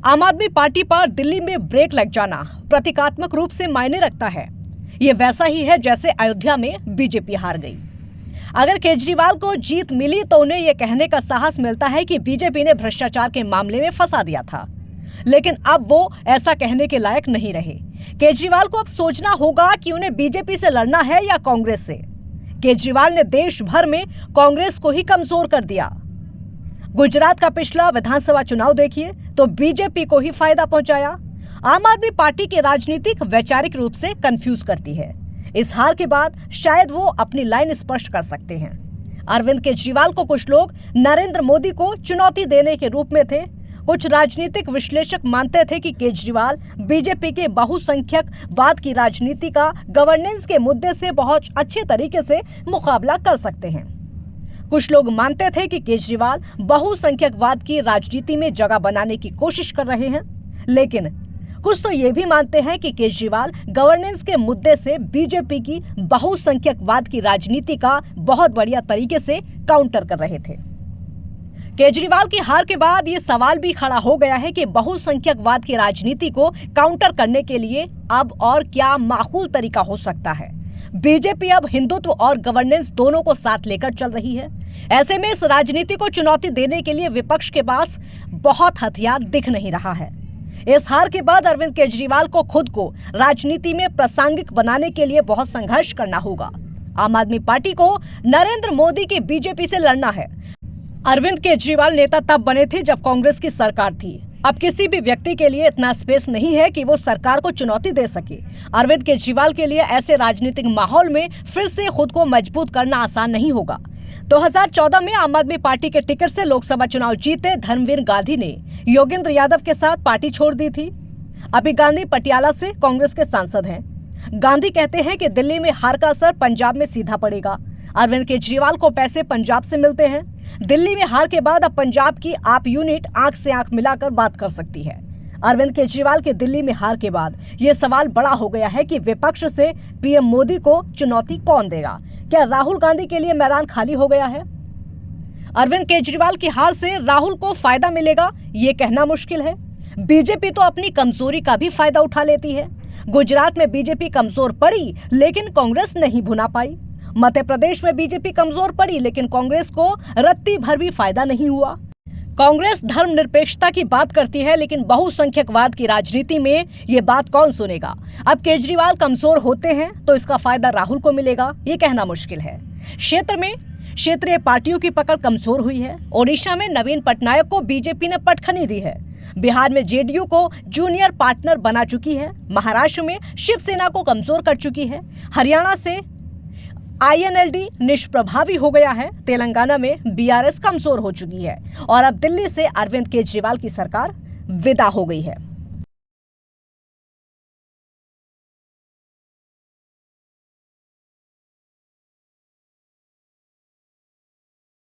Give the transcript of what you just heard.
आम आदमी पार्टी पर दिल्ली में ब्रेक लग जाना प्रतीकात्मक रूप से मायने रखता है। ये वैसा ही है जैसे अयोध्या में बीजेपी हार गई। अगर केजरीवाल को जीत मिली तो उन्हें यह कहने का साहस मिलता है कि बीजेपी ने भ्रष्टाचार के मामले में फंसा दिया था, लेकिन अब वो ऐसा कहने के लायक नहीं रहे। केजरीवाल को अब सोचना होगा कि उन्हें बीजेपी से लड़ना है या कांग्रेस से। केजरीवाल ने देश भर में कांग्रेस को ही कमजोर कर दिया। गुजरात का पिछला विधानसभा चुनाव देखिए तो बीजेपी को ही फायदा पहुंचाया। आम आदमी पार्टी की राजनीतिक वैचारिक रूप से कंफ्यूज करती है। इस हार के बाद शायद वो अपनी लाइन स्पष्ट कर सकते हैं। अरविंद केजरीवाल को कुछ लोग नरेंद्र मोदी को चुनौती देने के रूप में थे। कुछ राजनीतिक विश्लेषक मानते थे कि केजरीवाल बीजेपी के बहुसंख्यकवाद की राजनीति का गवर्नेंस के मुद्दे से बहुत अच्छे तरीके से मुकाबला कर सकते हैं। कुछ लोग मानते थे कि केजरीवाल बहुसंख्यकवाद की राजनीति में जगह बनाने की कोशिश कर रहे हैं, लेकिन कुछ तो ये भी मानते हैं कि केजरीवाल गवर्नेंस के मुद्दे से बीजेपी की बहुसंख्यकवाद की राजनीति का बहुत बढ़िया तरीके से काउंटर कर रहे थे। केजरीवाल की हार के बाद ये सवाल भी खड़ा हो गया है कि बहुसंख्यकवाद की राजनीति को काउंटर करने के लिए अब और क्या माकूल तरीका हो सकता है। बीजेपी अब हिंदुत्व और गवर्नेंस दोनों को साथ लेकर चल रही है। ऐसे में इस राजनीति को चुनौती देने के लिए विपक्ष के पास बहुत हथियार दिख नहीं रहा है। इस हार के बाद अरविंद केजरीवाल को खुद को राजनीति में प्रासंगिक बनाने के लिए बहुत संघर्ष करना होगा। आम आदमी पार्टी को नरेंद्र मोदी की बीजेपी से लड़ना है। अरविंद केजरीवाल नेता तब बने थे जब कांग्रेस की सरकार थी। अब किसी भी व्यक्ति के लिए इतना स्पेस नहीं है कि वो सरकार को चुनौती दे सके। अरविंद केजरीवाल के लिए ऐसे राजनीतिक माहौल में फिर से खुद को मजबूत करना आसान नहीं होगा। 2014 में आम आदमी पार्टी के टिकट से लोकसभा चुनाव जीते धर्मवीर गांधी ने योगेंद्र यादव के साथ पार्टी छोड़ दी थी। अभी गांधी पटियाला से कांग्रेस के सांसद हैं। गांधी कहते हैं कि दिल्ली में हार का असर पंजाब में सीधा पड़ेगा। अरविंद केजरीवाल को पैसे पंजाब से मिलते हैं। दिल्ली में हार के बाद अब पंजाब की आप यूनिट आंख से आंख मिलाकर बात कर सकती है। अरविंद केजरीवाल के दिल्ली में हार के बाद ये सवाल बड़ा हो गया है कि विपक्ष से पीएम मोदी को चुनौती कौन देगा। क्या राहुल गांधी के लिए मैदान खाली हो गया है? अरविंद केजरीवाल की हार से राहुल को फायदा मिलेगा ये कहना मुश्किल है। बीजेपी तो अपनी कमजोरी का भी फायदा उठा लेती है। गुजरात में बीजेपी कमजोर पड़ी लेकिन कांग्रेस नहीं भुना पाई। मध्य प्रदेश में बीजेपी कमजोर पड़ी लेकिन कांग्रेस को रत्ती भर भी फायदा नहीं हुआ। कांग्रेस धर्मनिरपेक्षता की बात करती है लेकिन बहुसंख्यकवाद की राजनीति में ये बात कौन सुनेगा। अब केजरीवाल कमजोर होते हैं तो इसका फायदा राहुल को मिलेगा ये कहना मुश्किल है। क्षेत्र में क्षेत्रीय पार्टियों की पकड़ कमजोर हुई है। ओडिशा में नवीन पटनायक को बीजेपी ने पटखनी दी है। बिहार में जेडीयू को जूनियर पार्टनर बना चुकी है। महाराष्ट्र में शिवसेना को कमजोर कर चुकी है। हरियाणा से आईएनएलडी निष्प्रभावी हो गया है। तेलंगाना में बीआरएस कमजोर हो चुकी है और अब दिल्ली से अरविंद केजरीवाल की सरकार विदा हो गई है।